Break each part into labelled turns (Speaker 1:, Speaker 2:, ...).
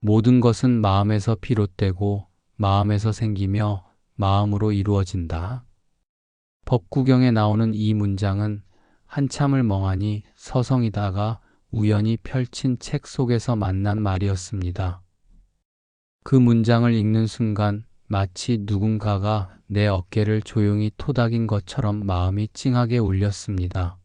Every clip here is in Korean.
Speaker 1: 모든 것은 마음에서 비롯되고 마음에서 생기며 마음으로 이루어진다. 법구경에 나오는 이 문장은 한참을 멍하니 서성이다가 우연히 펼친 책 속에서 만난 말이었습니다. 그 문장을 읽는 순간 마치 누군가가 내 어깨를 조용히 토닥인 것처럼 마음이 찡하게 울렸습니다.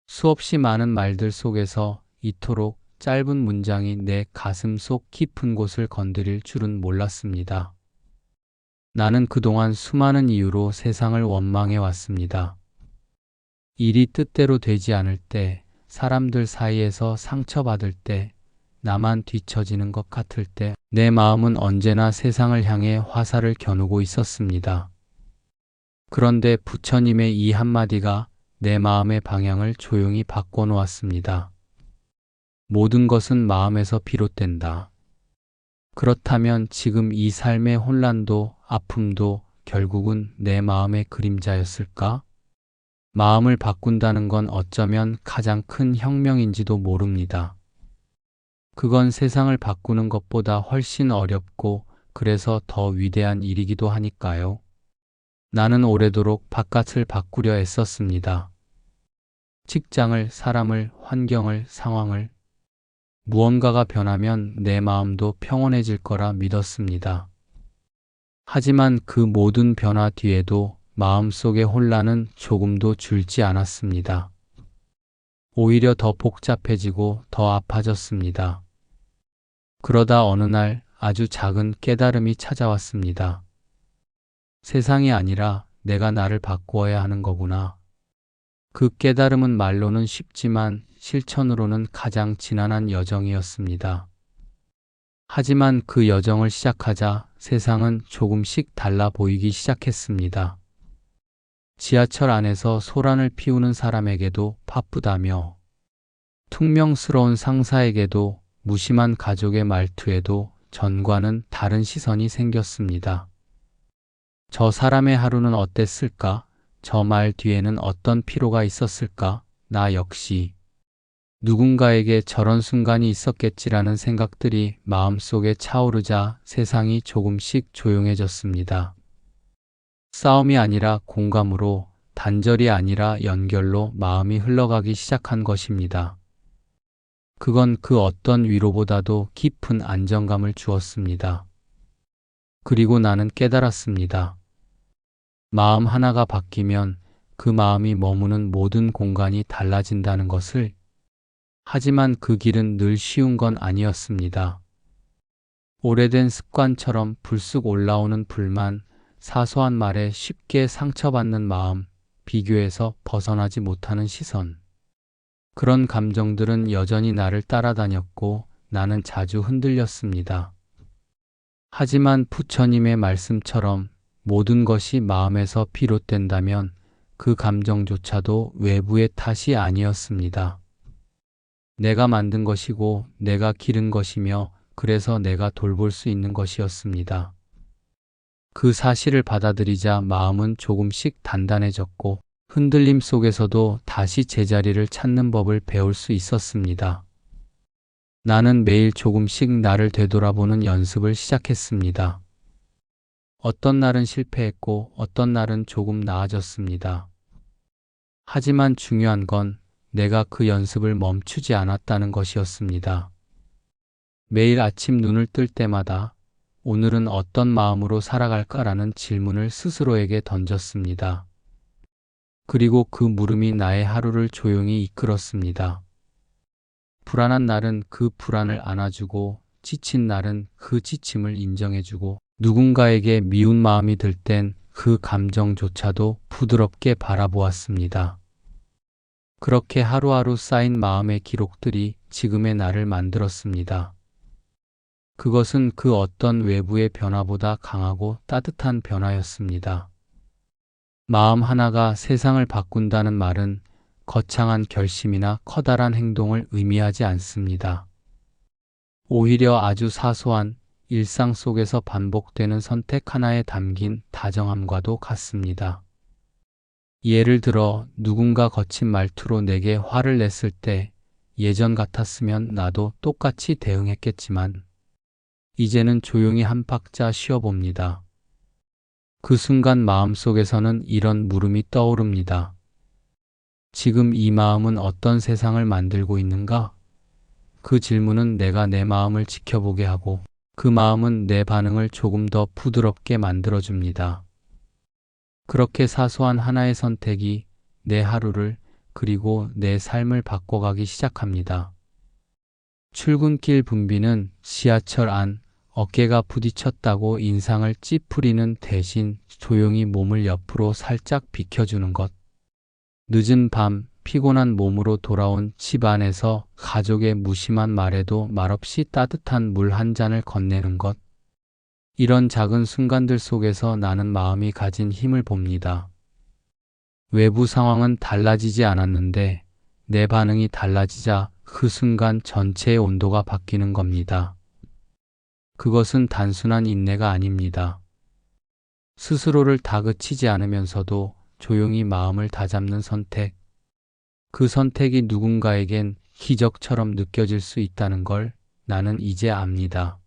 Speaker 1: 수없이 많은 말들 속에서 이토록 짧은 문장이 내 가슴 속 깊은 곳을 건드릴 줄은 몰랐습니다. 나는 그동안 수많은 이유로 세상을 원망해 왔습니다. 일이 뜻대로 되지 않을 때, 사람들 사이에서 상처받을 때, 나만 뒤처지는 것 같을 때, 내 마음은 언제나 세상을 향해 화살을 겨누고 있었습니다. 그런데 부처님의 이 한마디가 내 마음의 방향을 조용히 바꿔놓았습니다. 모든 것은 마음에서 비롯된다. 그렇다면 지금 이 삶의 혼란도 아픔도 결국은 내 마음의 그림자였을까? 마음을 바꾼다는 건 어쩌면 가장 큰 혁명인지도 모릅니다. 그건 세상을 바꾸는 것보다 훨씬 어렵고 그래서 더 위대한 일이기도 하니까요. 나는 오래도록 바깥을 바꾸려 애썼습니다. 직장을, 사람을, 환경을, 상황을. 무언가가 변하면 내 마음도 평온해질 거라 믿었습니다. 하지만 그 모든 변화 뒤에도 마음속의 혼란은 조금도 줄지 않았습니다. 오히려 더 복잡해지고 더 아파졌습니다. 그러다 어느 날 아주 작은 깨달음이 찾아왔습니다. 세상이 아니라 내가 나를 바꾸어야 하는 거구나. 그 깨달음은 말로는 쉽지만 실천으로는 가장 지난한 여정이었습니다. 하지만 그 여정을 시작하자 세상은 조금씩 달라 보이기 시작했습니다. 지하철 안에서 소란을 피우는 사람에게도 바쁘다며, 퉁명스러운 상사에게도 무심한 가족의 말투에도 전과는 다른 시선이 생겼습니다. 저 사람의 하루는 어땠을까? 저 말 뒤에는 어떤 피로가 있었을까? 나 역시 누군가에게 저런 순간이 있었겠지라는 생각들이 마음속에 차오르자 세상이 조금씩 조용해졌습니다. 싸움이 아니라 공감으로, 단절이 아니라 연결로 마음이 흘러가기 시작한 것입니다. 그건 그 어떤 위로보다도 깊은 안정감을 주었습니다. 그리고 나는 깨달았습니다. 마음 하나가 바뀌면 그 마음이 머무는 모든 공간이 달라진다는 것을. 하지만 그 길은 늘 쉬운 건 아니었습니다. 오래된 습관처럼 불쑥 올라오는 불만, 사소한 말에 쉽게 상처받는 마음, 비교에서 벗어나지 못하는 시선. 그런 감정들은 여전히 나를 따라다녔고 나는 자주 흔들렸습니다. 하지만 부처님의 말씀처럼 모든 것이 마음에서 비롯된다면 그 감정조차도 외부의 탓이 아니었습니다. 내가 만든 것이고 내가 기른 것이며 그래서 내가 돌볼 수 있는 것이었습니다. 그 사실을 받아들이자 마음은 조금씩 단단해졌고 흔들림 속에서도 다시 제자리를 찾는 법을 배울 수 있었습니다. 나는 매일 조금씩 나를 되돌아보는 연습을 시작했습니다. 어떤 날은 실패했고 어떤 날은 조금 나아졌습니다. 하지만 중요한 건 내가 그 연습을 멈추지 않았다는 것이었습니다. 매일 아침 눈을 뜰 때마다 오늘은 어떤 마음으로 살아갈까라는 질문을 스스로에게 던졌습니다. 그리고 그 물음이 나의 하루를 조용히 이끌었습니다. 불안한 날은 그 불안을 안아주고, 지친 날은 그 지침을 인정해주고, 누군가에게 미운 마음이 들 땐 그 감정조차도 부드럽게 바라보았습니다. 그렇게 하루하루 쌓인 마음의 기록들이 지금의 나를 만들었습니다. 그것은 그 어떤 외부의 변화보다 강하고 따뜻한 변화였습니다. 마음 하나가 세상을 바꾼다는 말은 거창한 결심이나 커다란 행동을 의미하지 않습니다. 오히려 아주 사소한 일상 속에서 반복되는 선택 하나에 담긴 다정함과도 같습니다. 예를 들어 누군가 거친 말투로 내게 화를 냈을 때 예전 같았으면 나도 똑같이 대응했겠지만 이제는 조용히 한 박자 쉬어봅니다. 그 순간 마음속에서는 이런 물음이 떠오릅니다. 지금 이 마음은 어떤 세상을 만들고 있는가? 그 질문은 내가 내 마음을 지켜보게 하고 그 마음은 내 반응을 조금 더 부드럽게 만들어줍니다. 그렇게 사소한 하나의 선택이 내 하루를 그리고 내 삶을 바꿔가기 시작합니다. 출근길 분비는 지하철 안 어깨가 부딪혔다고 인상을 찌푸리는 대신 조용히 몸을 옆으로 살짝 비켜주는 것. 늦은 밤 피곤한 몸으로 돌아온 집 안에서 가족의 무심한 말에도 말없이 따뜻한 물 한 잔을 건네는 것. 이런 작은 순간들 속에서 나는 마음이 가진 힘을 봅니다. 외부 상황은 달라지지 않았는데 내 반응이 달라지자 그 순간 전체의 온도가 바뀌는 겁니다. 그것은 단순한 인내가 아닙니다. 스스로를 다그치지 않으면서도 조용히 마음을 다잡는 선택. 그 선택이 누군가에겐 기적처럼 느껴질 수 있다는 걸 나는 이제 압니다.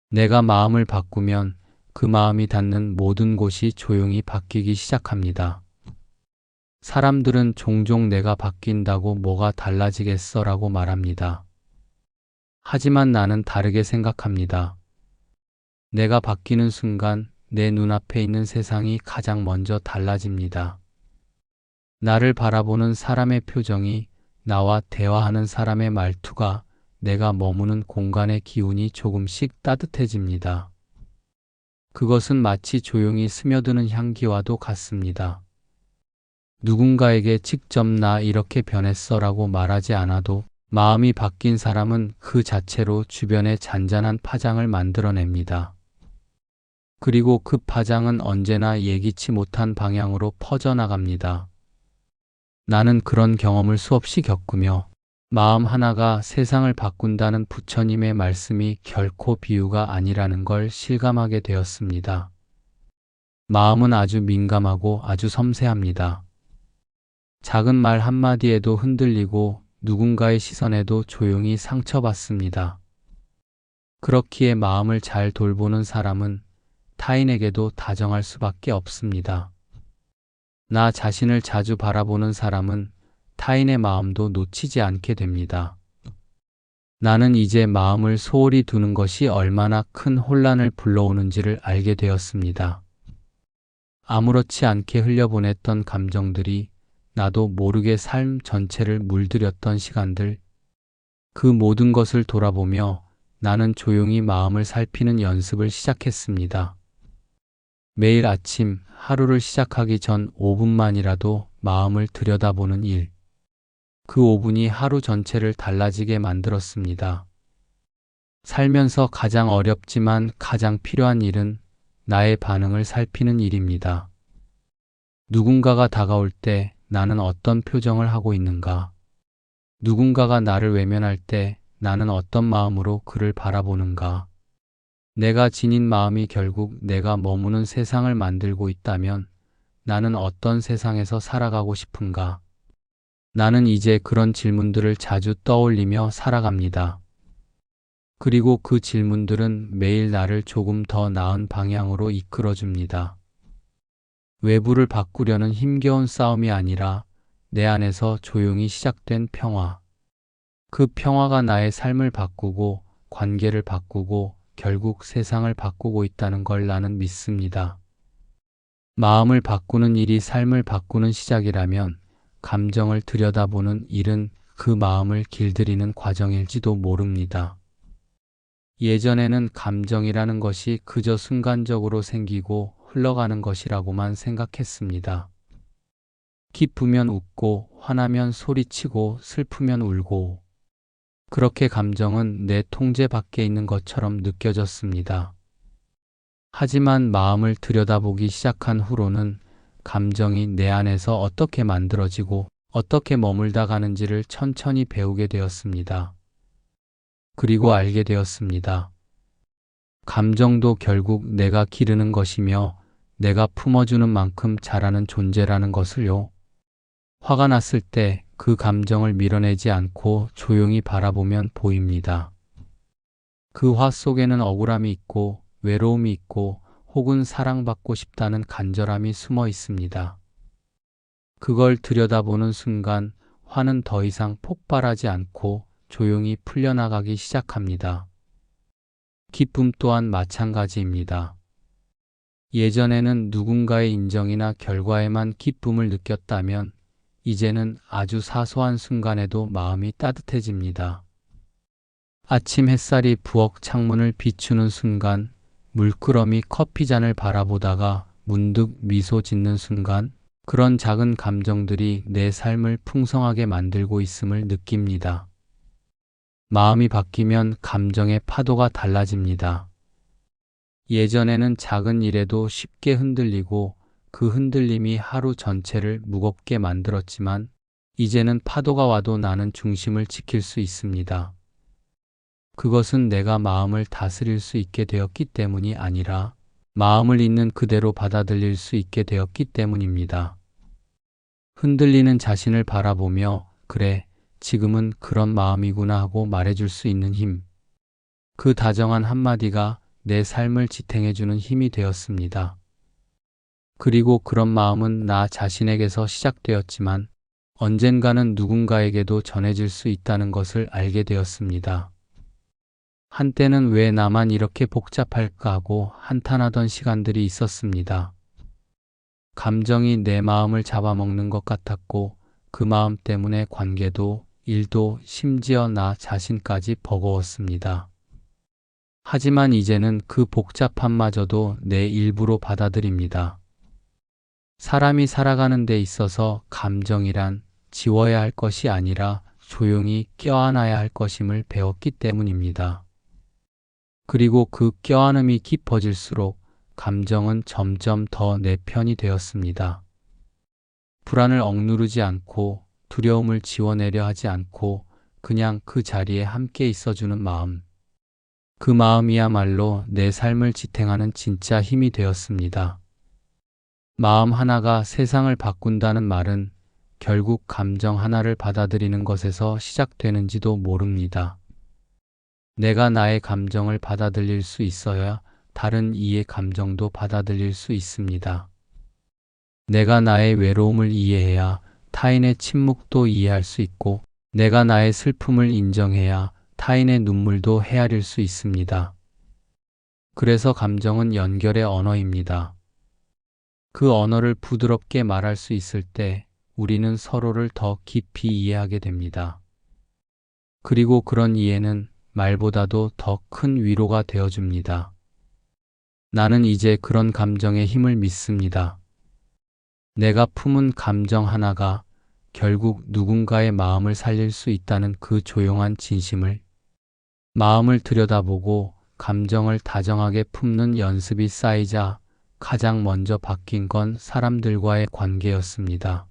Speaker 1: 내가 마음을 바꾸면 그 마음이 닿는 모든 곳이 조용히 바뀌기 시작합니다. 사람들은 종종 내가 바뀐다고 뭐가 달라지겠어라고 말합니다. 하지만 나는 다르게 생각합니다. 내가 바뀌는 순간 내 눈앞에 있는 세상이 가장 먼저 달라집니다. 나를 바라보는 사람의 표정이, 나와 대화하는 사람의 말투가, 내가 머무는 공간의 기운이 조금씩 따뜻해집니다. 그것은 마치 조용히 스며드는 향기와도 같습니다. 누군가에게 직접 나 이렇게 변했어라고 말하지 않아도 마음이 바뀐 사람은 그 자체로 주변에 잔잔한 파장을 만들어냅니다. 그리고 그 파장은 언제나 예기치 못한 방향으로 퍼져나갑니다. 나는 그런 경험을 수없이 겪으며 마음 하나가 세상을 바꾼다는 부처님의 말씀이 결코 비유가 아니라는 걸 실감하게 되었습니다. 마음은 아주 민감하고 아주 섬세합니다. 작은 말 한마디에도 흔들리고 누군가의 시선에도 조용히 상처받습니다. 그렇기에 마음을 잘 돌보는 사람은 타인에게도 다정할 수밖에 없습니다. 나 자신을 자주 바라보는 사람은 타인의 마음도 놓치지 않게 됩니다. 나는 이제 마음을 소홀히 두는 것이 얼마나 큰 혼란을 불러오는지를 알게 되었습니다. 아무렇지 않게 흘려보냈던 감정들이 나도 모르게 삶 전체를 물들였던 시간들, 그 모든 것을 돌아보며 나는 조용히 마음을 살피는 연습을 시작했습니다. 매일 아침 하루를 시작하기 전 5분만이라도 마음을 들여다보는 일. 그 5분이 하루 전체를 달라지게 만들었습니다. 살면서 가장 어렵지만 가장 필요한 일은 나의 반응을 살피는 일입니다. 누군가가 다가올 때 나는 어떤 표정을 하고 있는가? 누군가가 나를 외면할 때 나는 어떤 마음으로 그를 바라보는가? 내가 지닌 마음이 결국 내가 머무는 세상을 만들고 있다면 나는 어떤 세상에서 살아가고 싶은가? 나는 이제 그런 질문들을 자주 떠올리며 살아갑니다. 그리고 그 질문들은 매일 나를 조금 더 나은 방향으로 이끌어줍니다. 외부를 바꾸려는 힘겨운 싸움이 아니라 내 안에서 조용히 시작된 평화. 그 평화가 나의 삶을 바꾸고 관계를 바꾸고 결국 세상을 바꾸고 있다는 걸 나는 믿습니다. 마음을 바꾸는 일이 삶을 바꾸는 시작이라면 감정을 들여다보는 일은 그 마음을 길들이는 과정일지도 모릅니다. 예전에는 감정이라는 것이 그저 순간적으로 생기고 흘러가는 것이라고만 생각했습니다. 기쁘면 웃고, 화나면 소리치고, 슬프면 울고. 그렇게 감정은 내 통제 밖에 있는 것처럼 느껴졌습니다. 하지만 마음을 들여다보기 시작한 후로는 감정이 내 안에서 어떻게 만들어지고 어떻게 머물다 가는지를 천천히 배우게 되었습니다. 그리고 알게 되었습니다. 감정도 결국 내가 기르는 것이며 내가 품어주는 만큼 자라는 존재라는 것을요. 화가 났을 때 그 감정을 밀어내지 않고 조용히 바라보면 보입니다. 그 화 속에는 억울함이 있고 외로움이 있고 혹은 사랑받고 싶다는 간절함이 숨어 있습니다. 그걸 들여다보는 순간 화는 더 이상 폭발하지 않고 조용히 풀려나가기 시작합니다. 기쁨 또한 마찬가지입니다. 예전에는 누군가의 인정이나 결과에만 기쁨을 느꼈다면 이제는 아주 사소한 순간에도 마음이 따뜻해집니다. 아침 햇살이 부엌 창문을 비추는 순간, 물끄러미 커피잔을 바라보다가 문득 미소 짓는 순간, 그런 작은 감정들이 내 삶을 풍성하게 만들고 있음을 느낍니다. 마음이 바뀌면 감정의 파도가 달라집니다. 예전에는 작은 일에도 쉽게 흔들리고 그 흔들림이 하루 전체를 무겁게 만들었지만 이제는 파도가 와도 나는 중심을 지킬 수 있습니다. 그것은 내가 마음을 다스릴 수 있게 되었기 때문이 아니라 마음을 있는 그대로 받아들일 수 있게 되었기 때문입니다. 흔들리는 자신을 바라보며 그래, 지금은 그런 마음이구나 하고 말해줄 수 있는 힘. 그 다정한 한마디가 내 삶을 지탱해주는 힘이 되었습니다. 그리고 그런 마음은 나 자신에게서 시작되었지만 언젠가는 누군가에게도 전해질 수 있다는 것을 알게 되었습니다. 한때는 왜 나만 이렇게 복잡할까 하고 한탄하던 시간들이 있었습니다. 감정이 내 마음을 잡아먹는 것 같았고 그 마음 때문에 관계도, 일도, 심지어 나 자신까지 버거웠습니다. 하지만 이제는 그 복잡함마저도 내 일부로 받아들입니다. 사람이 살아가는 데 있어서 감정이란 지워야 할 것이 아니라 조용히 껴안아야 할 것임을 배웠기 때문입니다. 그리고 그 껴안음이 깊어질수록 감정은 점점 더 내 편이 되었습니다. 불안을 억누르지 않고 두려움을 지워내려 하지 않고 그냥 그 자리에 함께 있어주는 마음. 그 마음이야말로 내 삶을 지탱하는 진짜 힘이 되었습니다. 마음 하나가 세상을 바꾼다는 말은 결국 감정 하나를 받아들이는 것에서 시작되는지도 모릅니다. 내가 나의 감정을 받아들일 수 있어야 다른 이의 감정도 받아들일 수 있습니다. 내가 나의 외로움을 이해해야 타인의 침묵도 이해할 수 있고, 내가 나의 슬픔을 인정해야 타인의 눈물도 헤아릴 수 있습니다. 그래서 감정은 연결의 언어입니다. 그 언어를 부드럽게 말할 수 있을 때 우리는 서로를 더 깊이 이해하게 됩니다. 그리고 그런 이해는 말보다도 더 큰 위로가 되어줍니다. 나는 이제 그런 감정의 힘을 믿습니다. 내가 품은 감정 하나가 결국 누군가의 마음을 살릴 수 있다는 그 조용한 진심을, 마음을 들여다보고 감정을 다정하게 품는 연습이 쌓이자 가장 먼저 바뀐 건 사람들과의 관계였습니다.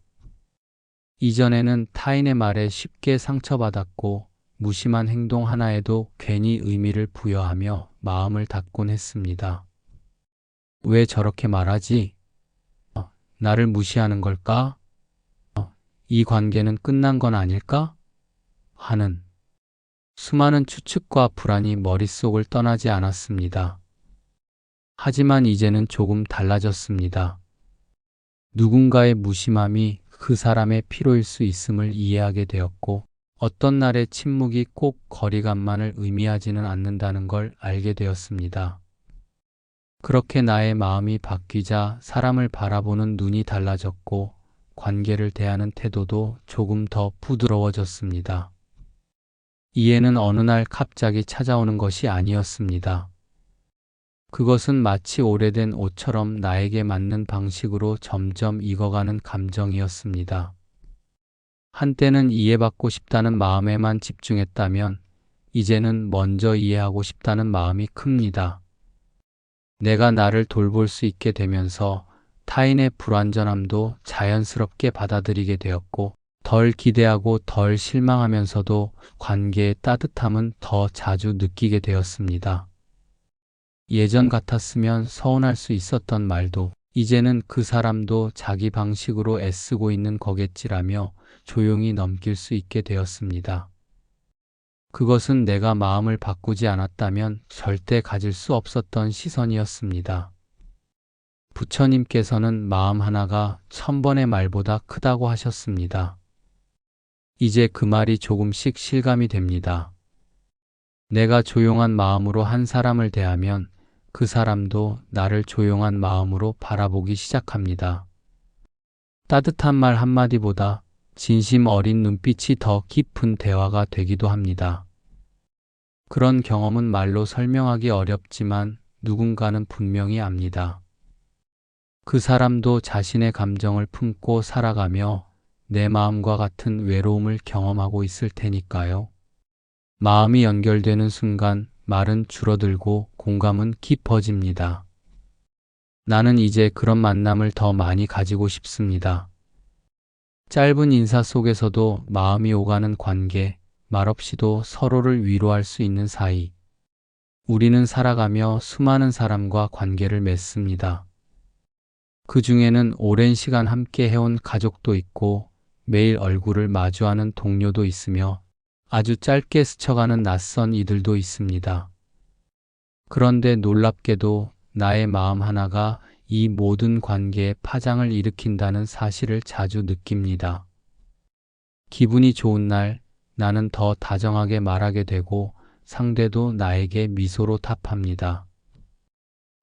Speaker 1: 이전에는 타인의 말에 쉽게 상처받았고 무심한 행동 하나에도 괜히 의미를 부여하며 마음을 닫곤 했습니다. 왜 저렇게 말하지? 나를 무시하는 걸까? 이 관계는 끝난 건 아닐까? 하는 수많은 추측과 불안이 머릿속을 떠나지 않았습니다. 하지만 이제는 조금 달라졌습니다. 누군가의 무심함이 그 사람의 피로일 수 있음을 이해하게 되었고, 어떤 날의 침묵이 꼭 거리감만을 의미하지는 않는다는 걸 알게 되었습니다. 그렇게 나의 마음이 바뀌자 사람을 바라보는 눈이 달라졌고, 관계를 대하는 태도도 조금 더 부드러워졌습니다. 이해는 어느 날 갑자기 찾아오는 것이 아니었습니다. 그것은 마치 오래된 옷처럼 나에게 맞는 방식으로 점점 익어가는 감정이었습니다. 한때는 이해받고 싶다는 마음에만 집중했다면 이제는 먼저 이해하고 싶다는 마음이 큽니다. 내가 나를 돌볼 수 있게 되면서 타인의 불완전함도 자연스럽게 받아들이게 되었고, 덜 기대하고 덜 실망하면서도 관계의 따뜻함은 더 자주 느끼게 되었습니다. 예전 같았으면 서운할 수 있었던 말도 이제는 그 사람도 자기 방식으로 애쓰고 있는 거겠지라며 조용히 넘길 수 있게 되었습니다. 그것은 내가 마음을 바꾸지 않았다면 절대 가질 수 없었던 시선이었습니다. 부처님께서는 마음 하나가 1000번의 말보다 크다고 하셨습니다. 이제 그 말이 조금씩 실감이 됩니다. 내가 조용한 마음으로 한 사람을 대하면 그 사람도 나를 조용한 마음으로 바라보기 시작합니다. 따뜻한 말 한마디보다 진심 어린 눈빛이 더 깊은 대화가 되기도 합니다. 그런 경험은 말로 설명하기 어렵지만 누군가는 분명히 압니다. 그 사람도 자신의 감정을 품고 살아가며 내 마음과 같은 외로움을 경험하고 있을 테니까요. 마음이 연결되는 순간 말은 줄어들고 공감은 깊어집니다. 나는 이제 그런 만남을 더 많이 가지고 싶습니다. 짧은 인사 속에서도 마음이 오가는 관계, 말없이도 서로를 위로할 수 있는 사이. 우리는 살아가며 수많은 사람과 관계를 맺습니다. 그 중에는 오랜 시간 함께 해온 가족도 있고 매일 얼굴을 마주하는 동료도 있으며 아주 짧게 스쳐가는 낯선 이들도 있습니다. 그런데 놀랍게도 나의 마음 하나가 이 모든 관계에 파장을 일으킨다는 사실을 자주 느낍니다. 기분이 좋은 날 나는 더 다정하게 말하게 되고 상대도 나에게 미소로 답합니다.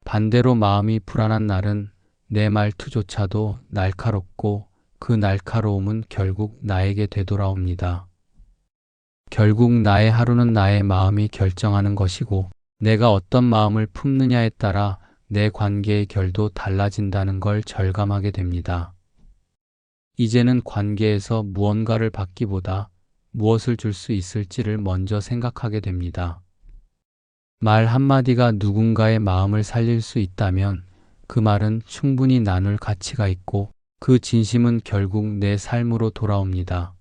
Speaker 1: 반대로 마음이 불안한 날은 내 말투조차도 날카롭고 그 날카로움은 결국 나에게 되돌아옵니다. 결국 나의 하루는 나의 마음이 결정하는 것이고 내가 어떤 마음을 품느냐에 따라 내 관계의 결도 달라진다는 걸 절감하게 됩니다. 이제는 관계에서 무언가를 받기보다 무엇을 줄 수 있을지를 먼저 생각하게 됩니다. 말 한마디가 누군가의 마음을 살릴 수 있다면 그 말은 충분히 나눌 가치가 있고 그 진심은 결국 내 삶으로 돌아옵니다.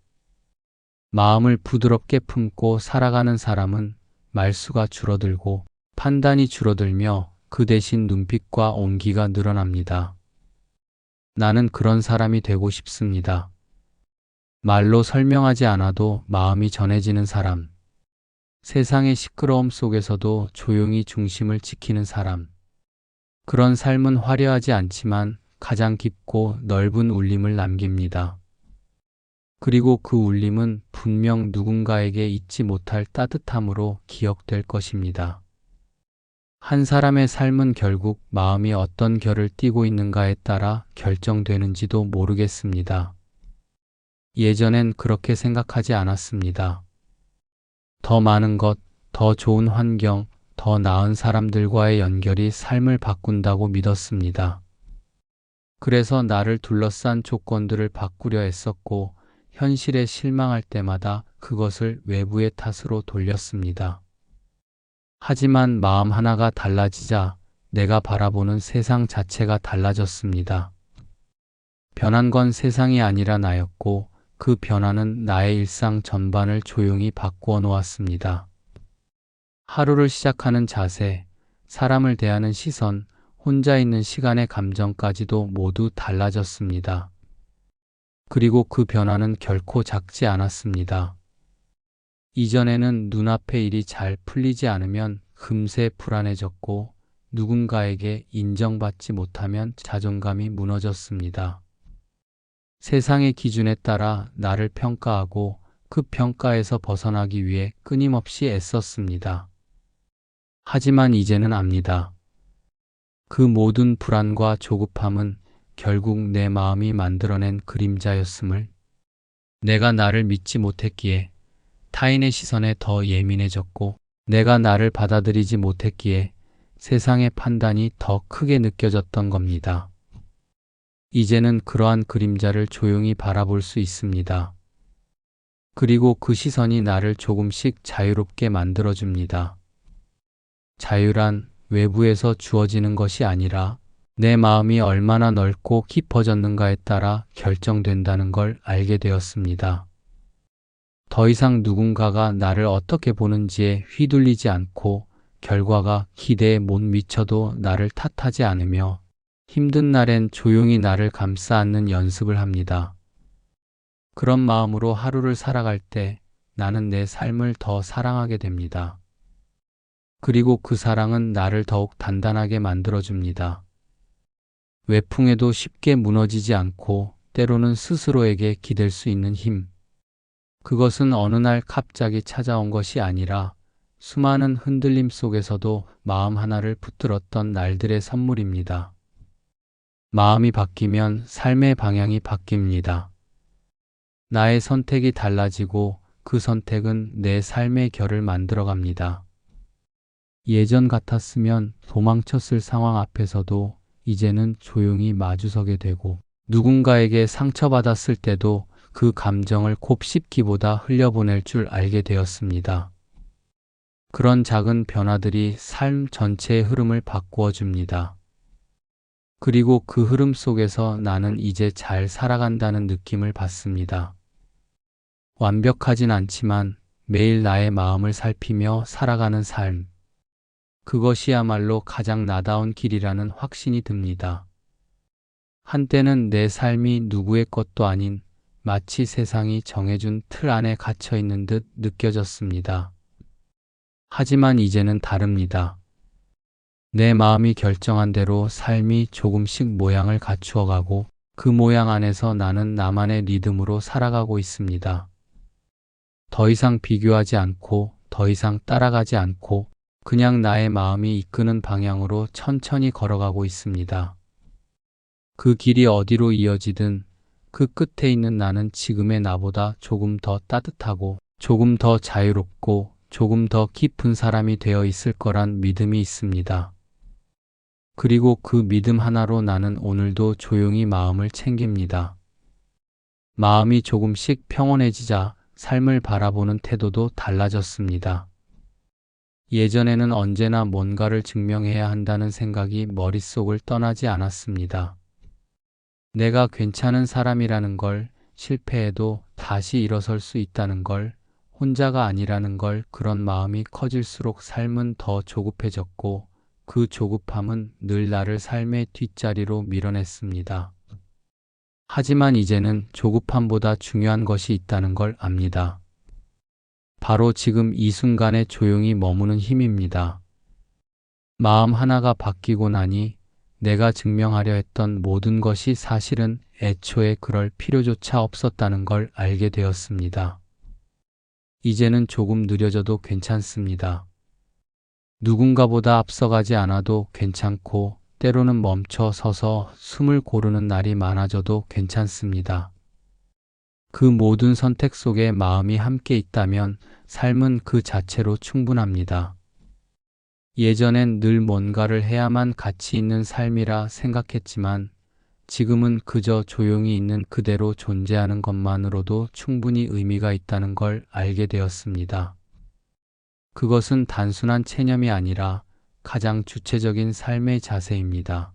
Speaker 1: 마음을 부드럽게 품고 살아가는 사람은 말수가 줄어들고 판단이 줄어들며 그 대신 눈빛과 온기가 늘어납니다. 나는 그런 사람이 되고 싶습니다. 말로 설명하지 않아도 마음이 전해지는 사람. 세상의 시끄러움 속에서도 조용히 중심을 지키는 사람. 그런 삶은 화려하지 않지만 가장 깊고 넓은 울림을 남깁니다. 그리고 그 울림은 분명 누군가에게 잊지 못할 따뜻함으로 기억될 것입니다. 한 사람의 삶은 결국 마음이 어떤 결을 띠고 있는가에 따라 결정되는지도 모르겠습니다. 예전엔 그렇게 생각하지 않았습니다. 더 많은 것, 더 좋은 환경, 더 나은 사람들과의 연결이 삶을 바꾼다고 믿었습니다. 그래서 나를 둘러싼 조건들을 바꾸려 했었고, 현실에 실망할 때마다 그것을 외부의 탓으로 돌렸습니다. 하지만 마음 하나가 달라지자 내가 바라보는 세상 자체가 달라졌습니다. 변한 건 세상이 아니라 나였고 그 변화는 나의 일상 전반을 조용히 바꾸어 놓았습니다. 하루를 시작하는 자세, 사람을 대하는 시선, 혼자 있는 시간의 감정까지도 모두 달라졌습니다. 그리고 그 변화는 결코 작지 않았습니다. 이전에는 눈앞의 일이 잘 풀리지 않으면 금세 불안해졌고 누군가에게 인정받지 못하면 자존감이 무너졌습니다. 세상의 기준에 따라 나를 평가하고 그 평가에서 벗어나기 위해 끊임없이 애썼습니다. 하지만 이제는 압니다. 그 모든 불안과 조급함은 결국 내 마음이 만들어낸 그림자였음을, 내가 나를 믿지 못했기에 타인의 시선에 더 예민해졌고 내가 나를 받아들이지 못했기에 세상의 판단이 더 크게 느껴졌던 겁니다. 이제는 그러한 그림자를 조용히 바라볼 수 있습니다. 그리고 그 시선이 나를 조금씩 자유롭게 만들어줍니다. 자유란 외부에서 주어지는 것이 아니라 내 마음이 얼마나 넓고 깊어졌는가에 따라 결정된다는 걸 알게 되었습니다. 더 이상 누군가가 나를 어떻게 보는지에 휘둘리지 않고 결과가 기대에 못 미쳐도 나를 탓하지 않으며 힘든 날엔 조용히 나를 감싸 안는 연습을 합니다. 그런 마음으로 하루를 살아갈 때 나는 내 삶을 더 사랑하게 됩니다. 그리고 그 사랑은 나를 더욱 단단하게 만들어줍니다. 외풍에도 쉽게 무너지지 않고 때로는 스스로에게 기댈 수 있는 힘. 그것은 어느 날 갑자기 찾아온 것이 아니라 수많은 흔들림 속에서도 마음 하나를 붙들었던 날들의 선물입니다. 마음이 바뀌면 삶의 방향이 바뀝니다. 나의 선택이 달라지고 그 선택은 내 삶의 결을 만들어갑니다. 예전 같았으면 도망쳤을 상황 앞에서도 이제는 조용히 마주서게 되고 누군가에게 상처받았을 때도 그 감정을 곱씹기보다 흘려보낼 줄 알게 되었습니다. 그런 작은 변화들이 삶 전체의 흐름을 바꾸어 줍니다. 그리고 그 흐름 속에서 나는 이제 잘 살아간다는 느낌을 받습니다. 완벽하진 않지만 매일 나의 마음을 살피며 살아가는 삶. 그것이야말로 가장 나다운 길이라는 확신이 듭니다. 한때는 내 삶이 누구의 것도 아닌 마치 세상이 정해준 틀 안에 갇혀 있는 듯 느껴졌습니다. 하지만 이제는 다릅니다. 내 마음이 결정한 대로 삶이 조금씩 모양을 갖추어 가고 그 모양 안에서 나는 나만의 리듬으로 살아가고 있습니다. 더 이상 비교하지 않고 더 이상 따라가지 않고 그냥 나의 마음이 이끄는 방향으로 천천히 걸어가고 있습니다. 그 길이 어디로 이어지든 그 끝에 있는 나는 지금의 나보다 조금 더 따뜻하고 조금 더 자유롭고 조금 더 깊은 사람이 되어 있을 거란 믿음이 있습니다. 그리고 그 믿음 하나로 나는 오늘도 조용히 마음을 챙깁니다. 마음이 조금씩 평온해지자 삶을 바라보는 태도도 달라졌습니다. 예전에는 언제나 뭔가를 증명해야 한다는 생각이 머릿속을 떠나지 않았습니다. 내가 괜찮은 사람이라는 걸, 실패해도 다시 일어설 수 있다는 걸, 혼자가 아니라는 걸, 그런 마음이 커질수록 삶은 더 조급해졌고 그 조급함은 늘 나를 삶의 뒷자리로 밀어냈습니다. 하지만 이제는 조급함보다 중요한 것이 있다는 걸 압니다. 바로 지금 이 순간에 조용히 머무는 힘입니다. 마음 하나가 바뀌고 나니 내가 증명하려 했던 모든 것이 사실은 애초에 그럴 필요조차 없었다는 걸 알게 되었습니다. 이제는 조금 느려져도 괜찮습니다. 누군가보다 앞서가지 않아도 괜찮고 때로는 멈춰 서서 숨을 고르는 날이 많아져도 괜찮습니다. 그 모든 선택 속에 마음이 함께 있다면 삶은 그 자체로 충분합니다. 예전엔 늘 뭔가를 해야만 가치 있는 삶이라 생각했지만 지금은 그저 조용히 있는 그대로 존재하는 것만으로도 충분히 의미가 있다는 걸 알게 되었습니다. 그것은 단순한 체념이 아니라 가장 주체적인 삶의 자세입니다.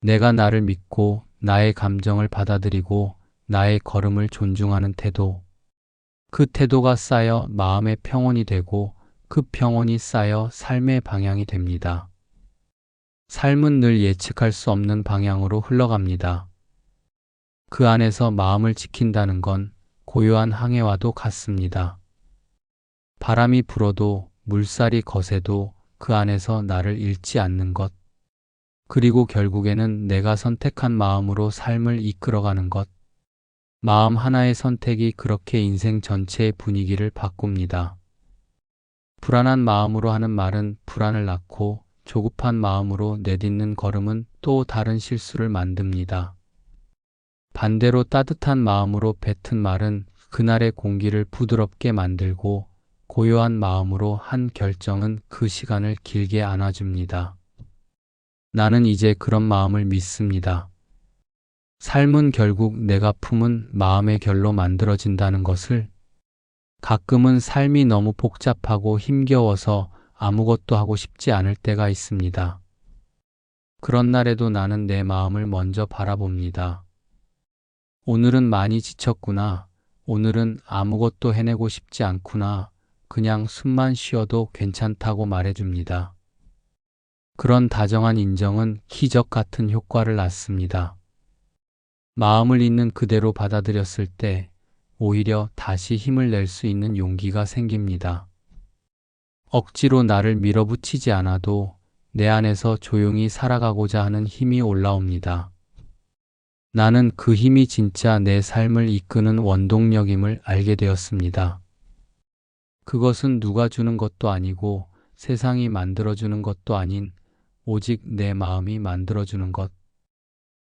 Speaker 1: 내가 나를 믿고 나의 감정을 받아들이고 나의 걸음을 존중하는 태도. 그 태도가 쌓여 마음의 평온이 되고 그 평온이 쌓여 삶의 방향이 됩니다. 삶은 늘 예측할 수 없는 방향으로 흘러갑니다. 그 안에서 마음을 지킨다는 건 고요한 항해와도 같습니다. 바람이 불어도 물살이 거세도 그 안에서 나를 잃지 않는 것. 그리고 결국에는 내가 선택한 마음으로 삶을 이끌어가는 것. 마음 하나의 선택이 그렇게 인생 전체의 분위기를 바꿉니다. 불안한 마음으로 하는 말은 불안을 낳고 조급한 마음으로 내딛는 걸음은 또 다른 실수를 만듭니다. 반대로 따뜻한 마음으로 뱉은 말은 그날의 공기를 부드럽게 만들고 고요한 마음으로 한 결정은 그 시간을 길게 안아줍니다. 나는 이제 그런 마음을 믿습니다. 삶은 결국 내가 품은 마음의 결로 만들어진다는 것을. 가끔은 삶이 너무 복잡하고 힘겨워서 아무것도 하고 싶지 않을 때가 있습니다. 그런 날에도 나는 내 마음을 먼저 바라봅니다. 오늘은 많이 지쳤구나. 오늘은 아무것도 해내고 싶지 않구나. 그냥 숨만 쉬어도 괜찮다고 말해줍니다. 그런 다정한 인정은 기적 같은 효과를 낳습니다. 마음을 있는 그대로 받아들였을 때 오히려 다시 힘을 낼 수 있는 용기가 생깁니다. 억지로 나를 밀어붙이지 않아도 내 안에서 조용히 살아가고자 하는 힘이 올라옵니다. 나는 그 힘이 진짜 내 삶을 이끄는 원동력임을 알게 되었습니다. 그것은 누가 주는 것도 아니고 세상이 만들어주는 것도 아닌 오직 내 마음이 만들어주는 것.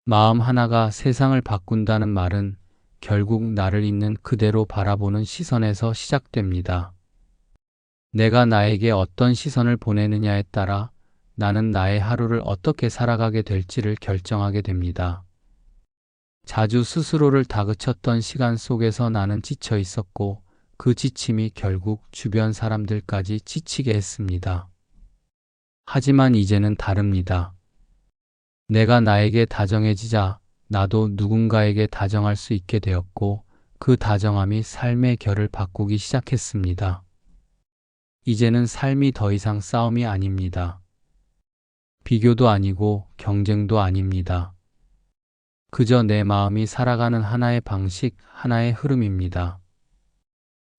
Speaker 1: 마음 하나가 세상을 바꾼다는 말은 결국 나를 있는 그대로 바라보는 시선에서 시작됩니다. 내가 나에게 어떤 시선을 보내느냐에 따라 나는 나의 하루를 어떻게 살아가게 될지를 결정하게 됩니다. 자주 스스로를 다그쳤던 시간 속에서 나는 지쳐 있었고 그 지침이 결국 주변 사람들까지 지치게 했습니다. 하지만 이제는 다릅니다. 내가 나에게 다정해지자 나도 누군가에게 다정할 수 있게 되었고 그 다정함이 삶의 결을 바꾸기 시작했습니다. 이제는 삶이 더 이상 싸움이 아닙니다. 비교도 아니고 경쟁도 아닙니다. 그저 내 마음이 살아가는 하나의 방식, 하나의 흐름입니다.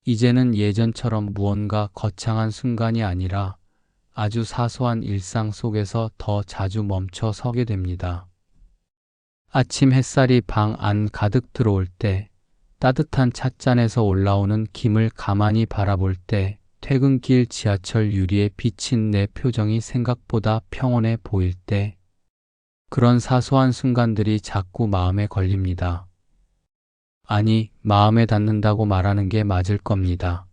Speaker 1: 이제는 예전처럼 무언가 거창한 순간이 아니라 아주 사소한 일상 속에서 더 자주 멈춰 서게 됩니다. 아침 햇살이 방 안 가득 들어올 때, 따뜻한 찻잔에서 올라오는 김을 가만히 바라볼 때, 퇴근길 지하철 유리에 비친 내 표정이 생각보다 평온해 보일 때, 그런 사소한 순간들이 자꾸 마음에 걸립니다. 아니, 마음에 닿는다고 말하는 게 맞을 겁니다.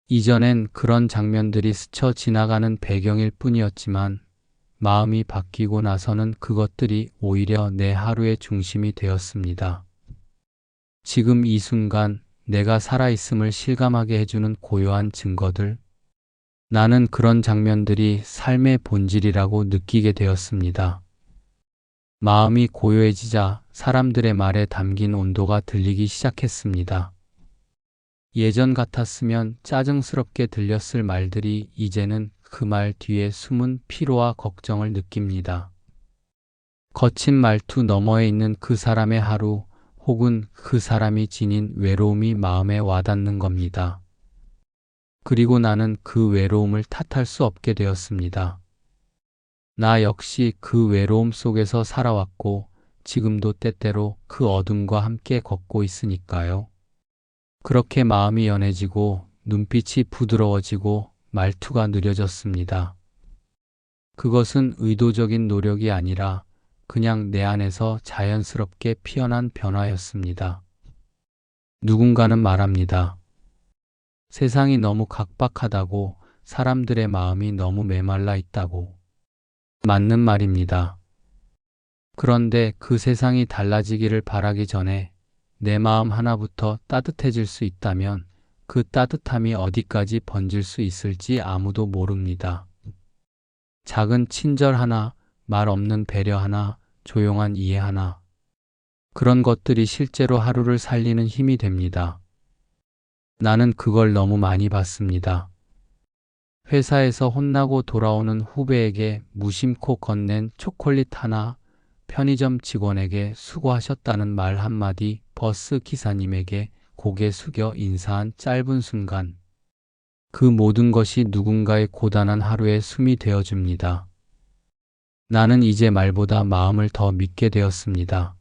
Speaker 1: 이전엔 그런 장면들이 스쳐 지나가는 배경일 뿐이었지만 마음이 바뀌고 나서는 그것들이 오히려 내 하루의 중심이 되었습니다. 지금 이 순간 내가 살아있음을 실감하게 해주는 고요한 증거들, 나는 그런 장면들이 삶의 본질이라고 느끼게 되었습니다. 마음이 고요해지자 사람들의 말에 담긴 온도가 들리기 시작했습니다. 예전 같았으면 짜증스럽게 들렸을 말들이 이제는 그 말 뒤에 숨은 피로와 걱정을 느낍니다. 거친 말투 너머에 있는 그 사람의 하루 혹은 그 사람이 지닌 외로움이 마음에 와닿는 겁니다. 그리고 나는 그 외로움을 탓할 수 없게 되었습니다. 나 역시 그 외로움 속에서 살아왔고 지금도 때때로 그 어둠과 함께 걷고 있으니까요. 그렇게 마음이 연해지고 눈빛이 부드러워지고 말투가 느려졌습니다. 그것은 의도적인 노력이 아니라 그냥 내 안에서 자연스럽게 피어난 변화였습니다. 누군가는 말합니다. 세상이 너무 각박하다고, 사람들의 마음이 너무 메말라 있다고. 맞는 말입니다. 그런데 그 세상이 달라지기를 바라기 전에 내 마음 하나부터 따뜻해질 수 있다면 그 따뜻함이 어디까지 번질 수 있을지 아무도 모릅니다. 작은 친절 하나, 말 없는 배려 하나, 조용한 이해 하나. 그런 것들이 실제로 하루를 살리는 힘이 됩니다. 나는 그걸 너무 많이 봤습니다. 회사에서 혼나고 돌아오는 후배에게 무심코 건넨 초콜릿 하나, 편의점 직원에게 수고하셨다는 말 한마디, 버스 기사님에게 고개 숙여 인사한 짧은 순간. 그 모든 것이 누군가의 고단한 하루의 숨이 되어줍니다. 나는 이제 말보다 마음을 더 믿게 되었습니다.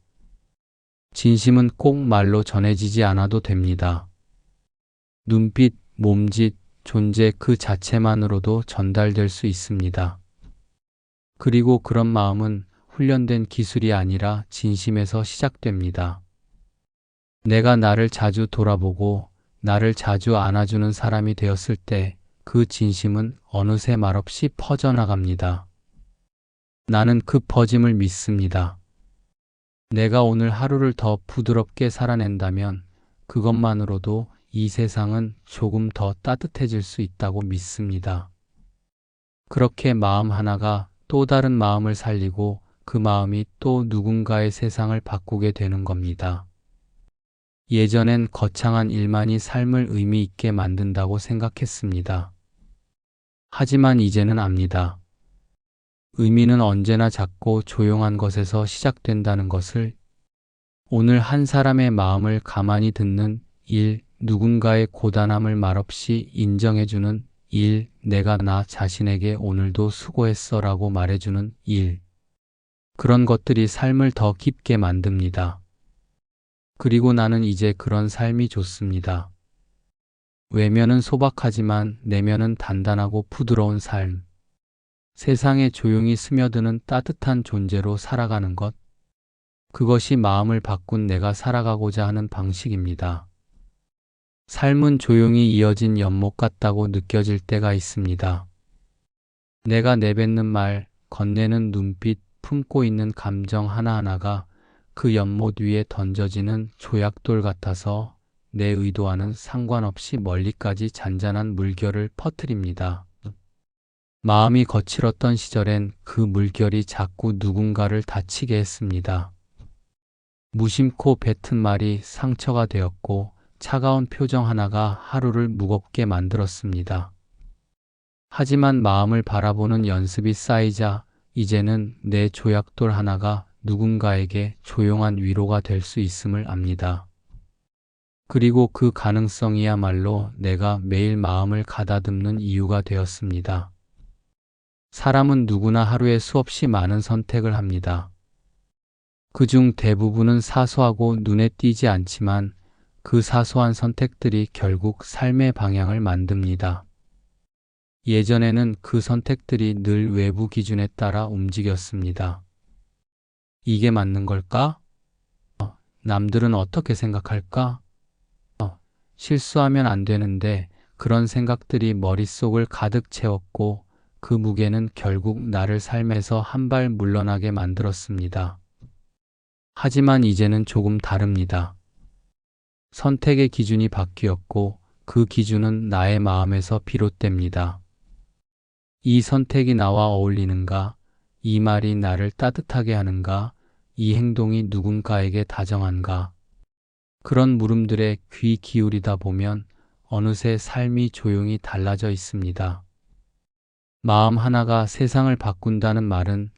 Speaker 1: 진심은 꼭 말로 전해지지 않아도 됩니다. 눈빛, 몸짓, 존재 그 자체만으로도 전달될 수 있습니다. 그리고 그런 마음은 훈련된 기술이 아니라 진심에서 시작됩니다. 내가 나를 자주 돌아보고 나를 자주 안아주는 사람이 되었을 때 그 진심은 어느새 말없이 퍼져나갑니다. 나는 그 퍼짐을 믿습니다. 내가 오늘 하루를 더 부드럽게 살아낸다면 그것만으로도 이 세상은 조금 더 따뜻해질 수 있다고 믿습니다. 그렇게 마음 하나가 또 다른 마음을 살리고 그 마음이 또 누군가의 세상을 바꾸게 되는 겁니다. 예전엔 거창한 일만이 삶을 의미 있게 만든다고 생각했습니다. 하지만 이제는 압니다. 의미는 언제나 작고 조용한 것에서 시작된다는 것을. 오늘 한 사람의 마음을 가만히 듣는 1. 누군가의 고단함을 말없이 인정해주는 1. 내가 나 자신에게 오늘도 수고했어 라고 말해주는 1. 그런 것들이 삶을 더 깊게 만듭니다. 그리고 나는 이제 그런 삶이 좋습니다. 외면은 소박하지만 내면은 단단하고 부드러운 삶. 세상에 조용히 스며드는 따뜻한 존재로 살아가는 것. 그것이 마음을 바꾼 내가 살아가고자 하는 방식입니다. 삶은 조용히 이어진 연못 같다고 느껴질 때가 있습니다. 내가 내뱉는 말, 건네는 눈빛, 품고 있는 감정 하나하나가 그 연못 위에 던져지는 조약돌 같아서 내 의도와는 상관없이 멀리까지 잔잔한 물결을 퍼뜨립니다. 마음이 거칠었던 시절엔 그 물결이 자꾸 누군가를 다치게 했습니다. 무심코 뱉은 말이 상처가 되었고 차가운 표정 하나가 하루를 무겁게 만들었습니다. 하지만 마음을 바라보는 연습이 쌓이자 이제는 내 조약돌 하나가 누군가에게 조용한 위로가 될 수 있음을 압니다. 그리고 그 가능성이야말로 내가 매일 마음을 가다듬는 이유가 되었습니다. 사람은 누구나 하루에 수없이 많은 선택을 합니다. 그중 대부분은 사소하고 눈에 띄지 않지만 그 사소한 선택들이 결국 삶의 방향을 만듭니다. 예전에는 그 선택들이 늘 외부 기준에 따라 움직였습니다. 이게 맞는 걸까? 남들은 어떻게 생각할까? 실수하면 안 되는데 그런 생각들이 머릿속을 가득 채웠고 그 무게는 결국 나를 삶에서 한 발 물러나게 만들었습니다. 하지만 이제는 조금 다릅니다. 선택의 기준이 바뀌었고 그 기준은 나의 마음에서 비롯됩니다. 이 선택이 나와 어울리는가? 이 말이 나를 따뜻하게 하는가? 이 행동이 누군가에게 다정한가? 그런 물음들에 귀 기울이다 보면 어느새 삶이 조용히 달라져 있습니다. 마음 하나가 세상을 바꾼다는 말은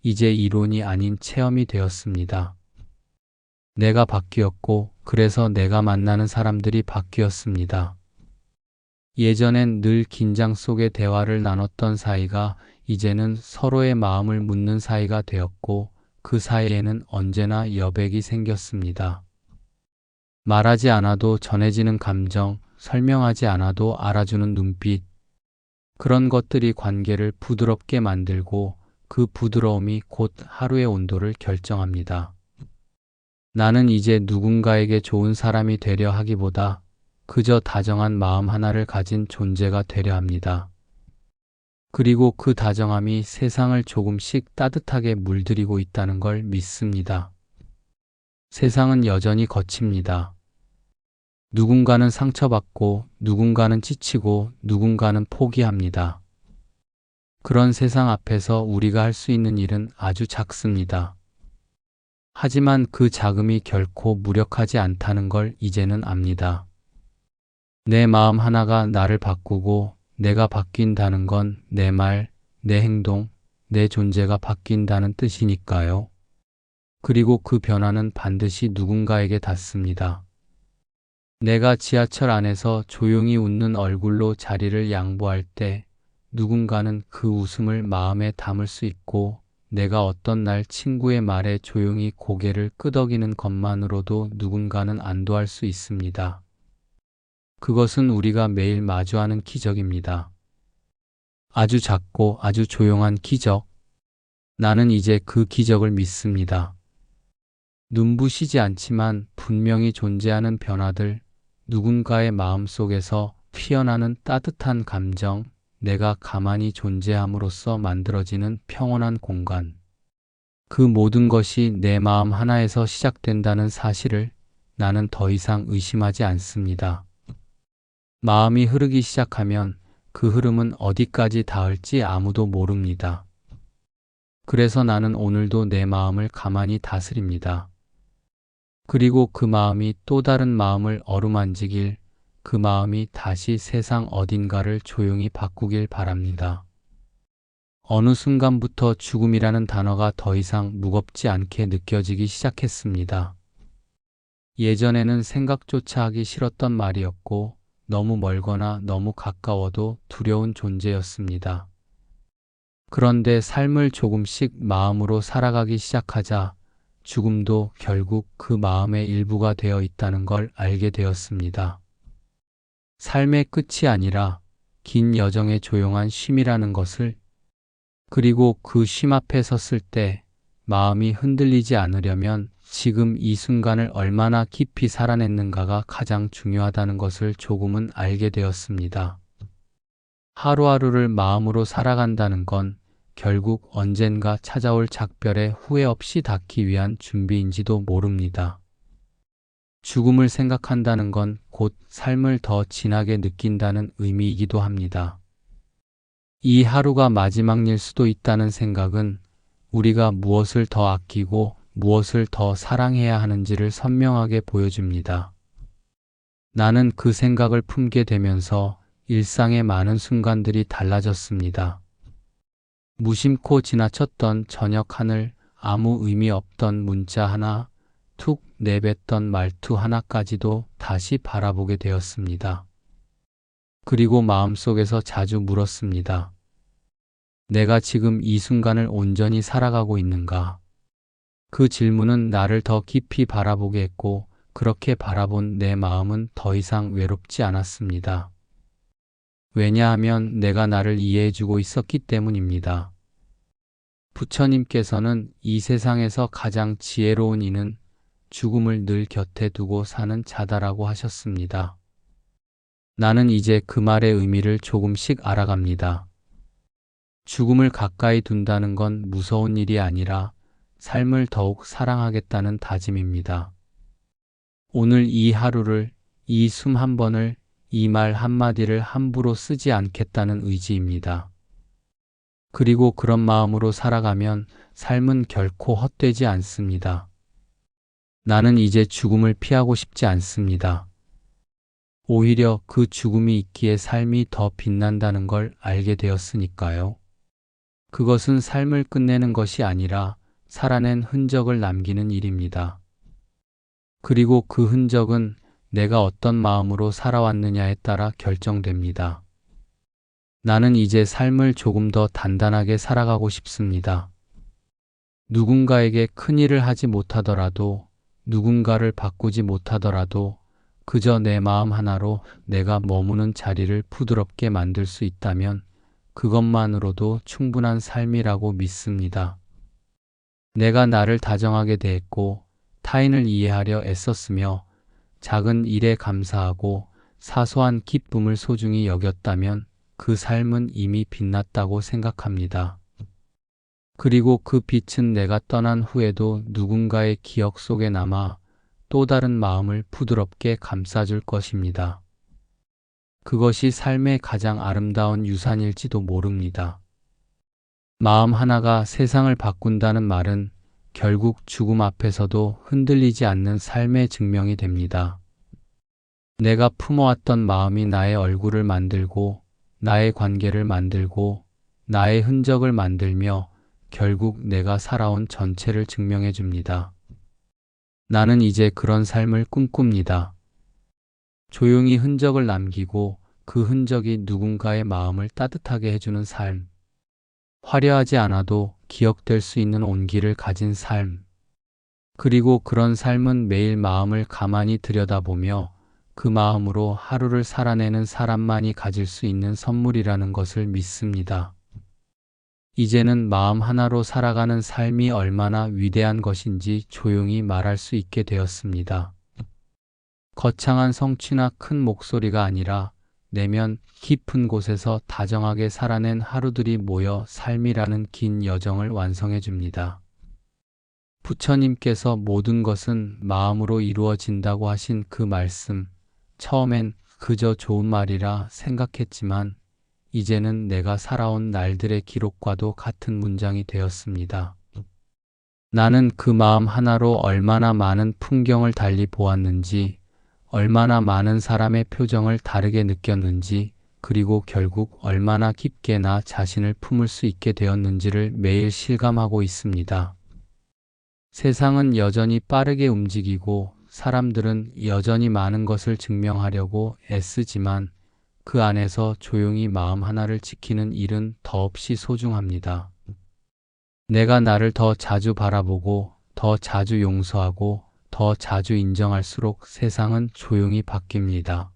Speaker 1: 이제 이론이 아닌 체험이 되었습니다. 내가 바뀌었고 그래서 내가 만나는 사람들이 바뀌었습니다. 예전엔 늘 긴장 속에 대화를 나눴던 사이가 이제는 서로의 마음을 묻는 사이가 되었고 그 사이에는 언제나 여백이 생겼습니다. 말하지 않아도 전해지는 감정, 설명하지 않아도 알아주는 눈빛, 그런 것들이 관계를 부드럽게 만들고 그 부드러움이 곧 하루의 온도를 결정합니다. 나는 이제 누군가에게 좋은 사람이 되려 하기보다 그저 다정한 마음 하나를 가진 존재가 되려 합니다. 그리고 그 다정함이 세상을 조금씩 따뜻하게 물들이고 있다는 걸 믿습니다. 세상은 여전히 거칩니다. 누군가는 상처받고 누군가는 지치고 누군가는 포기합니다. 그런 세상 앞에서 우리가 할 수 있는 일은 아주 작습니다. 하지만 그 자금이 결코 무력하지 않다는 걸 이제는 압니다. 내 마음 하나가 나를 바꾸고 내가 바뀐다는 건 내 말, 내 행동, 내 존재가 바뀐다는 뜻이니까요. 그리고 그 변화는 반드시 누군가에게 닿습니다. 내가 지하철 안에서 조용히 웃는 얼굴로 자리를 양보할 때 누군가는 그 웃음을 마음에 담을 수 있고 내가 어떤 날 친구의 말에 조용히 고개를 끄덕이는 것만으로도 누군가는 안도할 수 있습니다. 그것은 우리가 매일 마주하는 기적입니다. 아주 작고 아주 조용한 기적. 나는 이제 그 기적을 믿습니다. 눈부시지 않지만 분명히 존재하는 변화들, 누군가의 마음속에서 피어나는 따뜻한 감정, 내가 가만히 존재함으로써 만들어지는 평온한 공간. 그 모든 것이 내 마음 하나에서 시작된다는 사실을 나는 더 이상 의심하지 않습니다. 마음이 흐르기 시작하면 그 흐름은 어디까지 닿을지 아무도 모릅니다. 그래서 나는 오늘도 내 마음을 가만히 다스립니다. 그리고 그 마음이 또 다른 마음을 어루만지길, 그 마음이 다시 세상 어딘가를 조용히 바꾸길 바랍니다. 어느 순간부터 죽음이라는 단어가 더 이상 무겁지 않게 느껴지기 시작했습니다. 예전에는 생각조차 하기 싫었던 말이었고, 너무 멀거나 너무 가까워도 두려운 존재였습니다. 그런데 삶을 조금씩 마음으로 살아가기 시작하자 죽음도 결국 그 마음의 일부가 되어 있다는 걸 알게 되었습니다. 삶의 끝이 아니라 긴 여정의 조용한 쉼이라는 것을, 그리고 그 쉼 앞에 섰을 때 마음이 흔들리지 않으려면 지금 이 순간을 얼마나 깊이 살아냈는가가 가장 중요하다는 것을 조금은 알게 되었습니다. 하루하루를 마음으로 살아간다는 건 결국 언젠가 찾아올 작별에 후회 없이 닿기 위한 준비인지도 모릅니다. 죽음을 생각한다는 건 곧 삶을 더 진하게 느낀다는 의미이기도 합니다. 이 하루가 마지막일 수도 있다는 생각은 우리가 무엇을 더 아끼고 무엇을 더 사랑해야 하는지를 선명하게 보여줍니다. 나는 그 생각을 품게 되면서 일상의 많은 순간들이 달라졌습니다. 무심코 지나쳤던 저녁 하늘, 아무 의미 없던 문자 하나, 툭 내뱉던 말투 하나까지도 다시 바라보게 되었습니다. 그리고 마음속에서 자주 물었습니다. 내가 지금 이 순간을 온전히 살아가고 있는가? 그 질문은 나를 더 깊이 바라보게 했고, 그렇게 바라본 내 마음은 더 이상 외롭지 않았습니다. 왜냐하면 내가 나를 이해해주고 있었기 때문입니다. 부처님께서는 이 세상에서 가장 지혜로운 이는 죽음을 늘 곁에 두고 사는 자다라고 하셨습니다. 나는 이제 그 말의 의미를 조금씩 알아갑니다. 죽음을 가까이 둔다는 건 무서운 일이 아니라 삶을 더욱 사랑하겠다는 다짐입니다. 오늘 이 하루를, 이 숨 한 번을, 이 말 한마디를 함부로 쓰지 않겠다는 의지입니다. 그리고 그런 마음으로 살아가면 삶은 결코 헛되지 않습니다. 나는 이제 죽음을 피하고 싶지 않습니다. 오히려 그 죽음이 있기에 삶이 더 빛난다는 걸 알게 되었으니까요. 그것은 삶을 끝내는 것이 아니라 살아낸 흔적을 남기는 일입니다. 그리고 그 흔적은 내가 어떤 마음으로 살아왔느냐에 따라 결정됩니다. 나는 이제 삶을 조금 더 단단하게 살아가고 싶습니다. 누군가에게 큰일을 하지 못하더라도, 누군가를 바꾸지 못하더라도 그저 내 마음 하나로 내가 머무는 자리를 부드럽게 만들 수 있다면 그것만으로도 충분한 삶이라고 믿습니다. 내가 나를 다정하게 대했고 타인을 이해하려 애썼으며 작은 일에 감사하고 사소한 기쁨을 소중히 여겼다면 그 삶은 이미 빛났다고 생각합니다. 그리고 그 빛은 내가 떠난 후에도 누군가의 기억 속에 남아 또 다른 마음을 부드럽게 감싸줄 것입니다. 그것이 삶의 가장 아름다운 유산일지도 모릅니다. 마음 하나가 세상을 바꾼다는 말은 결국 죽음 앞에서도 흔들리지 않는 삶의 증명이 됩니다. 내가 품어왔던 마음이 나의 얼굴을 만들고 나의 관계를 만들고 나의 흔적을 만들며 결국 내가 살아온 전체를 증명해 줍니다. 나는 이제 그런 삶을 꿈꿉니다. 조용히 흔적을 남기고 그 흔적이 누군가의 마음을 따뜻하게 해주는 삶. 화려하지 않아도 기억될 수 있는 온기를 가진 삶. 그리고 그런 삶은 매일 마음을 가만히 들여다보며 그 마음으로 하루를 살아내는 사람만이 가질 수 있는 선물이라는 것을 믿습니다. 이제는 마음 하나로 살아가는 삶이 얼마나 위대한 것인지 조용히 말할 수 있게 되었습니다. 거창한 성취나 큰 목소리가 아니라 내면 깊은 곳에서 다정하게 살아낸 하루들이 모여 삶이라는 긴 여정을 완성해 줍니다. 부처님께서 모든 것은 마음으로 이루어진다고 하신 그 말씀, 처음엔 그저 좋은 말이라 생각했지만 이제는 내가 살아온 날들의 기록과도 같은 문장이 되었습니다. 나는 그 마음 하나로 얼마나 많은 풍경을 달리 보았는지, 얼마나 많은 사람의 표정을 다르게 느꼈는지, 그리고 결국 얼마나 깊게 나 자신을 품을 수 있게 되었는지를 매일 실감하고 있습니다. 세상은 여전히 빠르게 움직이고 사람들은 여전히 많은 것을 증명하려고 애쓰지만 그 안에서 조용히 마음 하나를 지키는 일은 더없이 소중합니다. 내가 나를 더 자주 바라보고 더 자주 용서하고 더 자주 인정할수록 세상은 조용히 바뀝니다.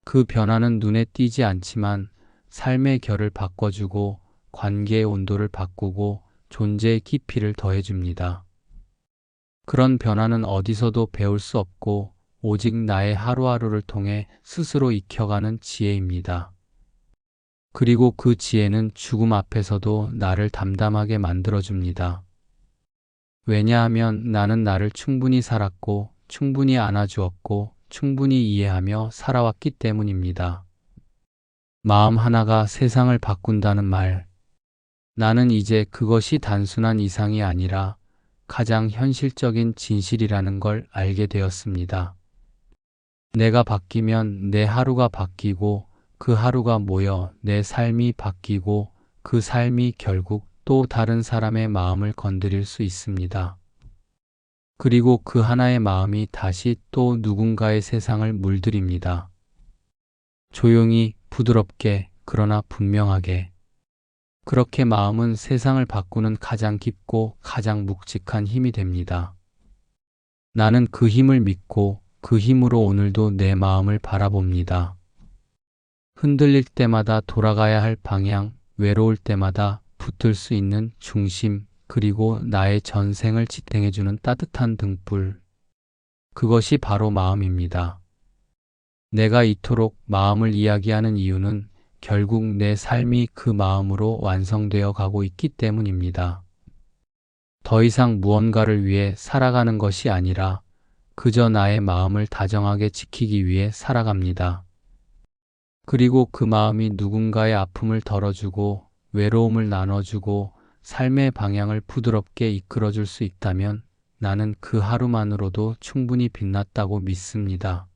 Speaker 1: 그 변화는 눈에 띄지 않지만 삶의 결을 바꿔주고 관계의 온도를 바꾸고 존재의 깊이를 더해줍니다. 그런 변화는 어디서도 배울 수 없고 오직 나의 하루하루를 통해 스스로 익혀가는 지혜입니다. 그리고 그 지혜는 죽음 앞에서도 나를 담담하게 만들어줍니다. 왜냐하면 나는 나를 충분히 살았고 충분히 안아주었고 충분히 이해하며 살아왔기 때문입니다. 마음 하나가 세상을 바꾼다는 말. 나는 이제 그것이 단순한 이상이 아니라 가장 현실적인 진실이라는 걸 알게 되었습니다. 내가 바뀌면 내 하루가 바뀌고 그 하루가 모여 내 삶이 바뀌고 그 삶이 결국 또 다른 사람의 마음을 건드릴 수 있습니다. 그리고 그 하나의 마음이 다시 또 누군가의 세상을 물들입니다. 조용히, 부드럽게, 그러나 분명하게. 그렇게 마음은 세상을 바꾸는 가장 깊고 가장 묵직한 힘이 됩니다. 나는 그 힘을 믿고 그 힘으로 오늘도 내 마음을 바라봅니다. 흔들릴 때마다 돌아가야 할 방향, 외로울 때마다 붙들 수 있는 중심, 그리고 나의 전생을 지탱해주는 따뜻한 등불. 그것이 바로 마음입니다. 내가 이토록 마음을 이야기하는 이유는 결국 내 삶이 그 마음으로 완성되어 가고 있기 때문입니다. 더 이상 무언가를 위해 살아가는 것이 아니라 그저 나의 마음을 다정하게 지키기 위해 살아갑니다. 그리고 그 마음이 누군가의 아픔을 덜어주고 외로움을 나눠주고 삶의 방향을 부드럽게 이끌어줄 수 있다면 나는 그 하루만으로도 충분히 빛났다고 믿습니다.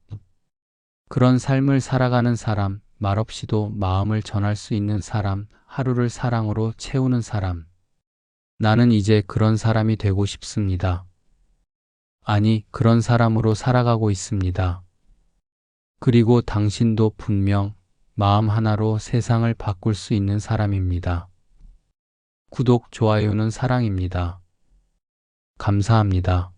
Speaker 1: 그런 삶을 살아가는 사람, 말없이도 마음을 전할 수 있는 사람, 하루를 사랑으로 채우는 사람. 나는 이제 그런 사람이 되고 싶습니다. 아니, 그런 사람으로 살아가고 있습니다. 그리고 당신도 분명 마음 하나로 세상을 바꿀 수 있는 사람입니다. 구독, 좋아요는 사랑입니다. 감사합니다.